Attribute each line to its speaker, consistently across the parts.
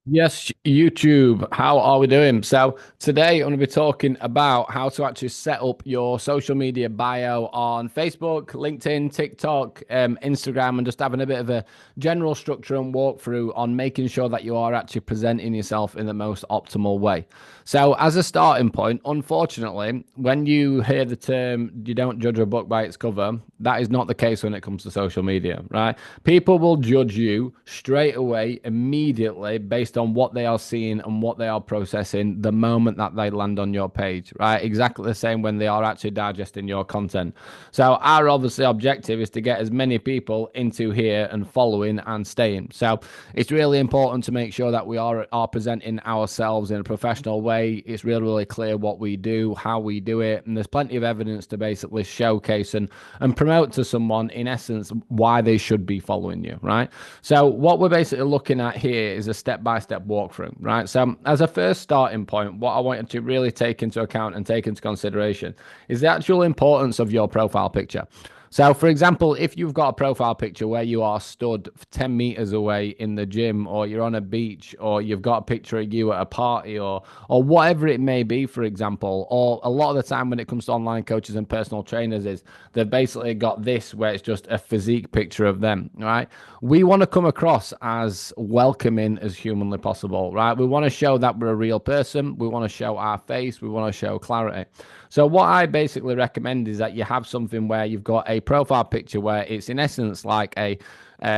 Speaker 1: Yes, YouTube. How are we doing? So today I'm going to be talking about how to actually set up your social media bio on Facebook, LinkedIn, TikTok, Instagram, and just having a bit of a general structure and walkthrough on making sure that you are actually presenting yourself in the most optimal way. So as a starting point, unfortunately, when you hear the term "you don't judge a book by its cover," that is not the case when it comes to social media, right? People will judge you straight away, immediately, based on what they are seeing and what they are processing the moment that they land on your page, right? Exactly the same when they are actually digesting your content. So, our obviously objective is to get as many people into here and following and staying. So, it's really important to make sure that we are presenting ourselves in a professional way. It's really, really clear what we do, how we do it, and there's plenty of evidence to basically showcase and promote to someone, in essence, why they should be following you, right? So, what we're basically looking at here is a step by step walkthrough, right? So, as a first starting point, what I wanted to really take into account and take into consideration is the actual importance of your profile picture. So, for example, if you've got a profile picture where you are stood 10 meters away in the gym, or you're on a beach, or you've got a picture of you at a party, or whatever it may be, for example, or a lot of the time when it comes to online coaches and personal trainers, is they've basically got this where it's just a physique picture of them, right? We want to come across as welcoming as humanly possible, right? We want to show that we're a real person. We want to show our face. We want to show clarity. So what I basically recommend is that you have something where you've got a profile picture where it's in essence like a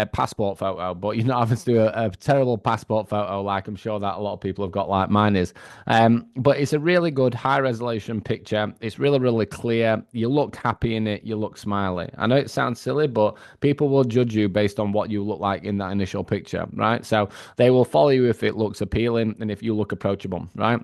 Speaker 1: passport photo, but you're not having to do a terrible passport photo like I'm sure that a lot of people have got like mine is. But it's a really good high resolution picture. It's really, really clear. You look happy in it. You look smiley. I know it sounds silly, but people will judge you based on what you look like in that initial picture, right? So they will follow you if it looks appealing and if you look approachable, right?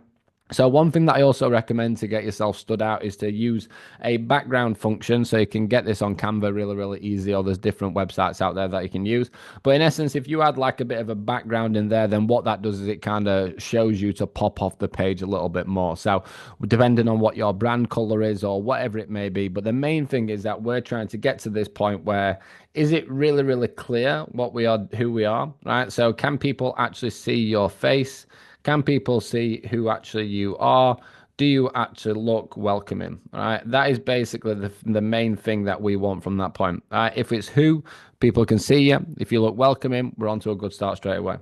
Speaker 1: So one thing that I also recommend to get yourself stood out is to use a background function, so you can get this on Canva really, really easy, or there's different websites out there that you can use. But in essence, if you add like a bit of a background in there, then what that does is it kind of shows you to pop off the page a little bit more. So depending on what your brand color is or whatever it may be. But the main thing is that we're trying to get to this point where is it really, really clear what we are, who we are, right? So can people actually see your face? Can people see who actually you are? Do you actually look welcoming? All right. That is basically the main thing that we want from that point. All right. If it's who, people can see you. If you look welcoming, we're on to a good start straight away.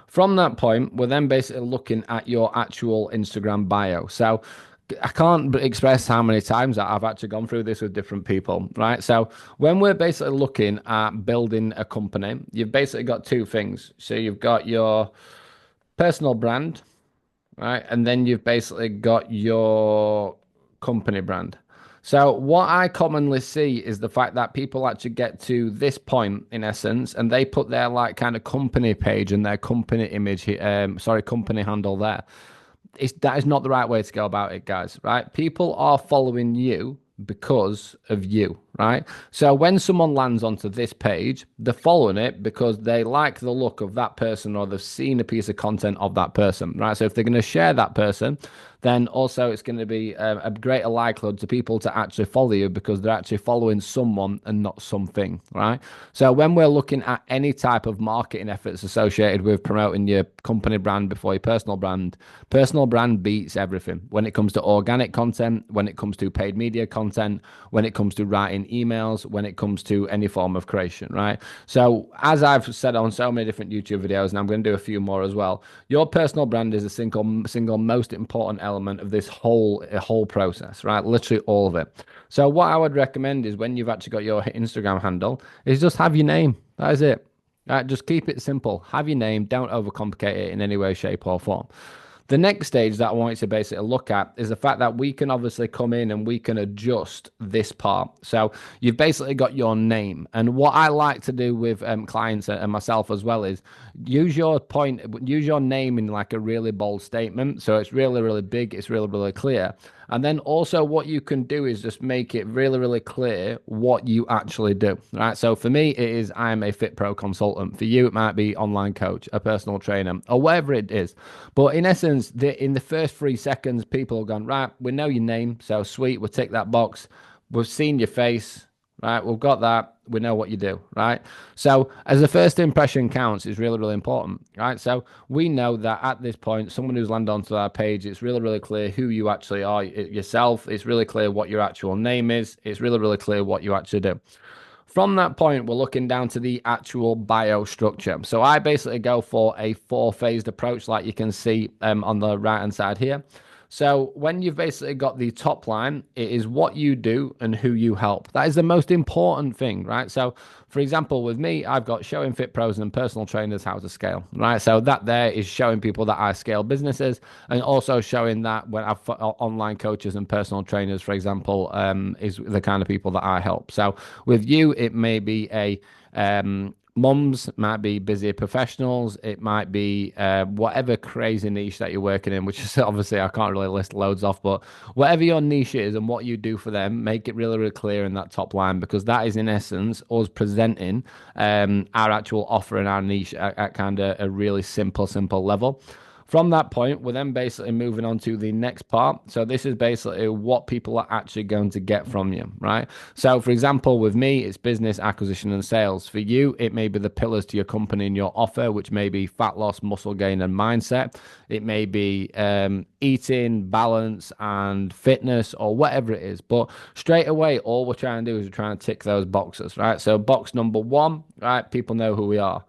Speaker 1: From that point, we're then basically looking at your actual Instagram bio. So I can't express how many times that I've actually gone through this with different people, right? So when we're basically looking at building a company, you've basically got two things. So you've got your personal brand, right? And then you've basically got your company brand. So what I commonly see is the fact that people actually get to this point in essence, and they put their like kind of company page and their company image, company handle there. That is not the right way to go about it, guys, right? People are following you because of you, right? So when someone lands onto this page, they're following it because they like the look of that person or they've seen a piece of content of that person, right? So if they're going to share that person, then also it's going to be a greater likelihood to people to actually follow you because they're actually following someone and not something, right? So when we're looking at any type of marketing efforts associated with promoting your company brand before your personal brand beats everything when it comes to organic content, when it comes to paid media content, when it comes to writing emails, when it comes to any form of creation, right? So as I've said on so many different YouTube videos, and I'm going to do a few more as well, your personal brand is the single most important element of this whole process, right? Literally all of it. So what I would recommend is when you've actually got your Instagram handle, is just have your name. That is it. Just keep it simple. Have your name. Don't overcomplicate it in any way, shape, or form. The next stage that I want you to basically look at is the fact that we can obviously come in and we can adjust this part. So you've basically got your name. And what I like to do with clients and myself as well is use your name in like a really bold statement. So it's really, really big. It's really, really clear. And then also what you can do is just make it really, really clear what you actually do, right? So for me, it is I'm a Fit Pro consultant. For you, it might be online coach, a personal trainer, or whatever it is. But in essence, in the first 3 seconds, people have gone, right, we know your name. So sweet, we'll tick that box. We've seen your face, right? We've got that. we know what you do, right? So as a first impression counts is really, really important, right? So we know that at this point, someone who's landed onto our page, it's really, really clear who you actually are yourself. It's really clear what your actual name is. It's really, really clear what you actually do. From that point, we're looking down to the actual bio structure. So I basically go for a four-phased approach, like you can see on the right-hand side here. So when you've basically got the top line, it is what you do and who you help. That is the most important thing, right? So for example, with me, I've got showing fit pros and personal trainers how to scale, right? So that there is showing people that I scale businesses, and also showing that when I've online coaches and personal trainers, for example, is the kind of people that I help. So with you, it may be a mums, might be busy professionals, it might be whatever crazy niche that you're working in, which is obviously I can't really list loads off, but whatever your niche is and what you do for them, make it really, really clear in that top line, because that is in essence us presenting our actual offer and our niche at kind of a really simple level. From that point, we're then basically moving on to the next part. So this is basically what people are actually going to get from you, right? So for example, with me, it's business acquisition and sales. For you, it may be the pillars to your company and your offer, which may be fat loss, muscle gain, and mindset. It may be eating, balance, and fitness, or whatever it is. But straight away, all we're trying to do is we're trying to tick those boxes, right? So box number one, right? People know who we are.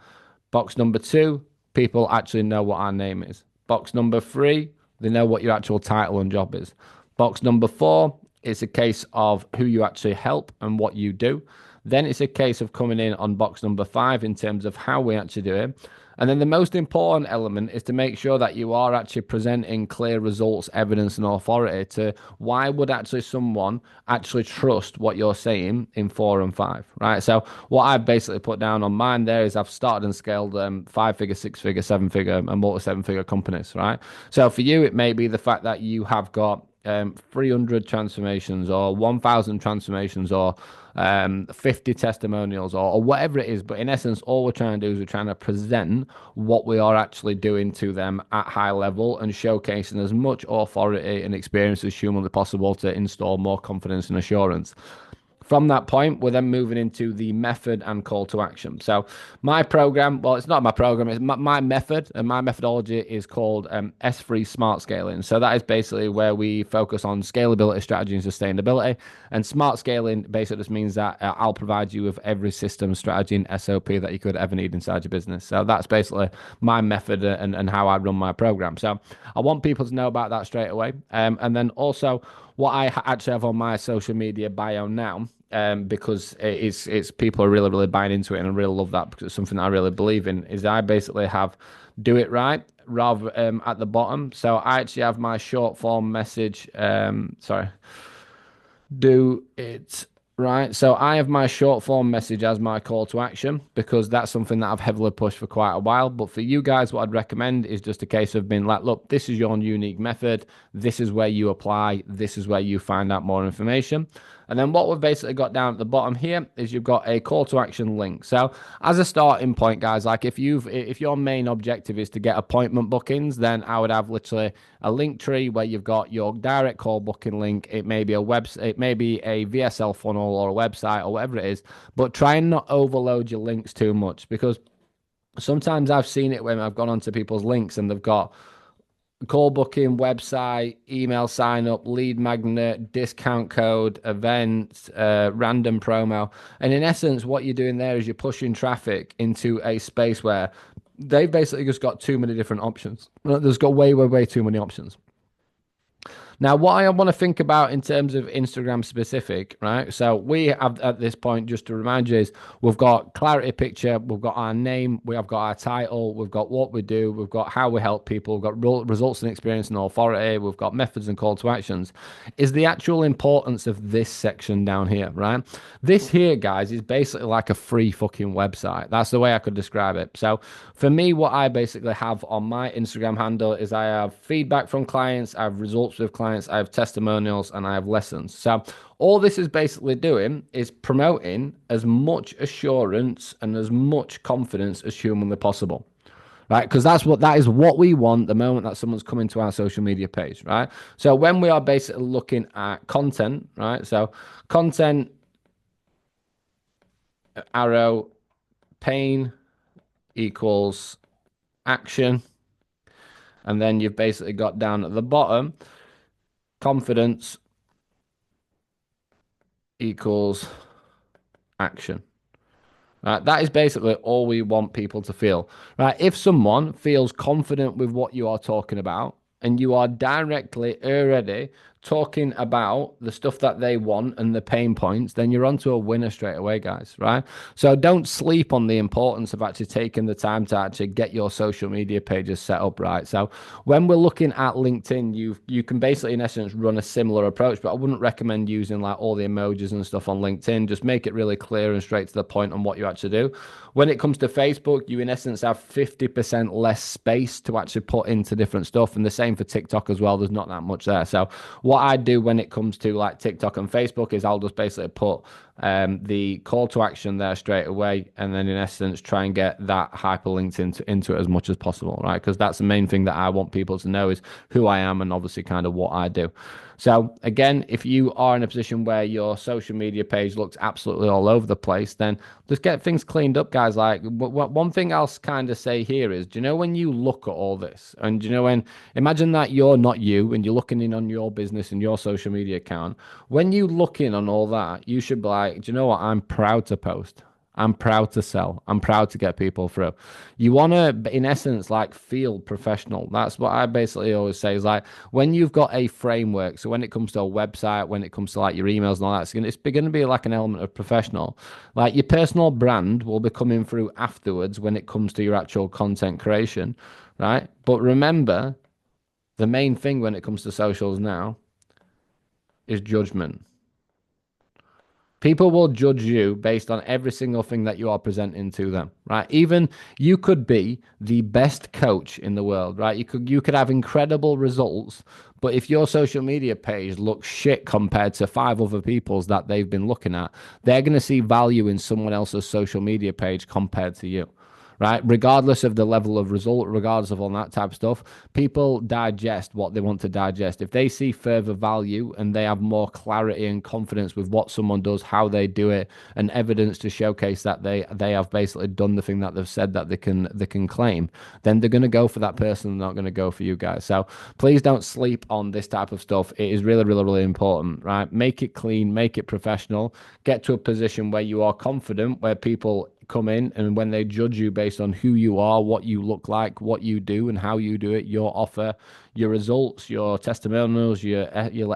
Speaker 1: Box number two, people actually know what our name is. Box number three, they know what your actual title and job is. Box number four, it's a case of who you actually help and what you do. Then it's a case of coming in on box number five in terms of how we actually do it. And then the most important element is to make sure that you are actually presenting clear results, evidence, and authority to why would actually someone actually trust what you're saying in 4 and 5, right? So what I've basically put down on mine there is I've started and scaled 5-figure, 6-figure, 7-figure, and multi-7-figure companies, right? So for you, it may be the fact that you have got 300 transformations or 1,000 transformations or 50 testimonials or whatever it is. But in essence, all we're trying to do is we're trying to present what we are actually doing to them at high level and showcasing as much authority and experience as humanly possible to install more confidence and assurance. From that point, we're then moving into the method and call to action. So my program, well, it's not my program, it's my method, and my methodology is called S3 Smart Scaling. So that is basically where we focus on scalability, strategy, and sustainability. And smart scaling basically just means that I'll provide you with every system, strategy, and SOP that you could ever need inside your business. So that's basically my method and how I run my program. So I want people to know about that straight away. And then also what I actually have on my social media bio now, because it's people are really, really buying into it, and I really love that because it's something that I really believe in, is I basically have do it right rather at the bottom. So I actually have my short form message, do it right. So I have my short form message as my call to action because that's something that I've heavily pushed for quite a while. But for you guys, what I'd recommend is just a case of being like, look, this is your unique method. This is where you apply. This is where you find out more information. And then what we've basically got down at the bottom here is you've got a call to action link. So as a starting point, guys, like if your main objective is to get appointment bookings, then I would have literally a link tree where you've got your direct call booking link. It may be a website, it may be a VSL funnel or a website or whatever it is, but try and not overload your links too much, because sometimes I've seen it when I've gone onto people's links and they've got call booking, website, email sign up, lead magnet, discount code, event, random promo. And in essence, what you're doing there is you're pushing traffic into a space where they've basically just got too many different options. There's got way too many options. Now, what I want to think about in terms of Instagram specific, right? So we have at this point, just to remind you, is we've got clarity picture, we've got our name, we have got our title, we've got what we do, we've got how we help people, we've got results and experience and authority, we've got methods and call to actions. Is the actual importance of this section down here, right? This here, guys, is basically like a free fucking website. That's the way I could describe it. So for me, what I basically have on my Instagram handle is I have feedback from clients, I have results with clients, I have testimonials, and I have lessons. So all this is basically doing is promoting as much assurance and as much confidence as humanly possible, right? Because that is what we want the moment that someone's coming to our social media page, right? So when we are basically looking at content, right? So content arrow, pain equals action. And then you've basically got down at the bottom, confidence equals action. Right, that is basically all we want people to feel. Right, if someone feels confident with what you are talking about, and you are directly already talking about the stuff that they want and the pain points, then you're onto a winner straight away, guys, right? So don't sleep on the importance of actually taking the time to actually get your social media pages set up right. So when we're looking at LinkedIn, you can basically in essence run a similar approach, but I wouldn't recommend using like all the emojis and stuff on LinkedIn. Just make it really clear and straight to the point on what you actually do. When it comes to Facebook, you in essence have 50% less space to actually put into different stuff, and the same for TikTok as well. There's not that much there. So what I do when it comes to like TikTok and Facebook is I'll just basically put the call to action there straight away, and then in essence try and get that hyperlinked into it as much as possible, right? Because that's the main thing that I want people to know is who I am and obviously kind of what I do. So again, if you are in a position where your social media page looks absolutely all over the place, then just get things cleaned up, guys. Like one thing I'll kind of say here is, do you know when you look at all this, and do you know when imagine that you're not you and you're looking in on your business and your social media account, when you look in on all that, you should be like, do you know what? I'm proud to post. I'm proud to sell. I'm proud to get people through. You want to, in essence, like feel professional. That's what I basically always say is like when you've got a framework. So when it comes to a website, when it comes to like your emails and all that, it's going to be like an element of professional. Like your personal brand will be coming through afterwards when it comes to your actual content creation, right? But remember, the main thing when it comes to socials now is judgment. People will judge you based on every single thing that you are presenting to them, right? Even you could be the best coach in the world, right? You could have incredible results, but if your social media page looks shit compared to 5 other people's that they've been looking at, they're going to see value in someone else's social media page compared to you. Right, regardless of the level of result, regardless of all that type of stuff, people digest what they want to digest. If they see further value and they have more clarity and confidence with what someone does, how they do it, and evidence to showcase that they have basically done the thing that they've said that they can claim, then they're going to go for that person. They're not going to go for you guys. So please don't sleep on this type of stuff. It is really, really, really important. Right, make it clean, make it professional. Get to a position where you are confident, where people come in and when they judge you based on who you are, what you look like, what you do and how you do it, your offer, your results, your testimonials, your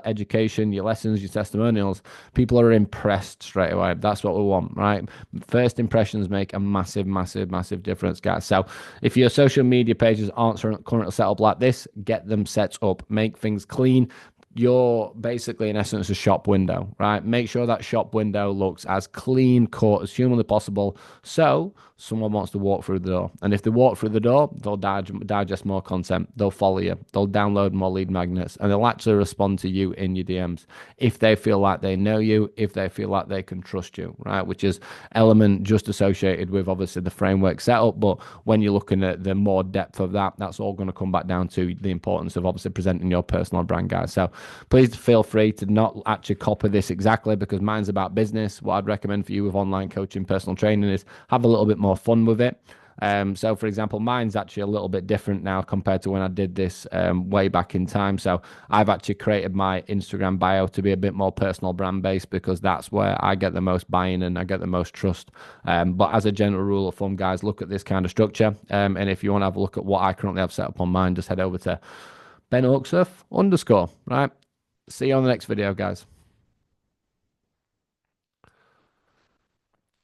Speaker 1: education, your lessons, your testimonials, people are impressed straight away. That's what we want, right? First impressions make a massive, massive, massive difference, guys. So if your social media pages aren't currently set up like this, get them set up, make things clean. You're basically in essence a shop window, right? Make sure that shop window looks as clean cut as humanly possible so someone wants to walk through the door. And if they walk through the door, they'll digest more content, they'll follow you, they'll download more lead magnets, and they'll actually respond to you in your DMs if they feel like they know you, if they feel like they can trust you, right? Which is element just associated with obviously the framework setup, but when you're looking at the more depth of that, that's all going to come back down to the importance of obviously presenting your personal brand, guys. So please feel free to not actually copy this exactly because mine's about business. What I'd recommend for you with online coaching, personal training is have a little bit more fun with it. So for example, mine's actually a little bit different now compared to when I did this way back in time. So I've actually created my Instagram bio to be a bit more personal brand based because that's where I get the most buy-in and I get the most trust. But as a general rule of thumb, guys, look at this kind of structure. And if you want to have a look at what I currently have set up on mine, just head over to Ben Hawksworth _, right? See you on the next video, guys.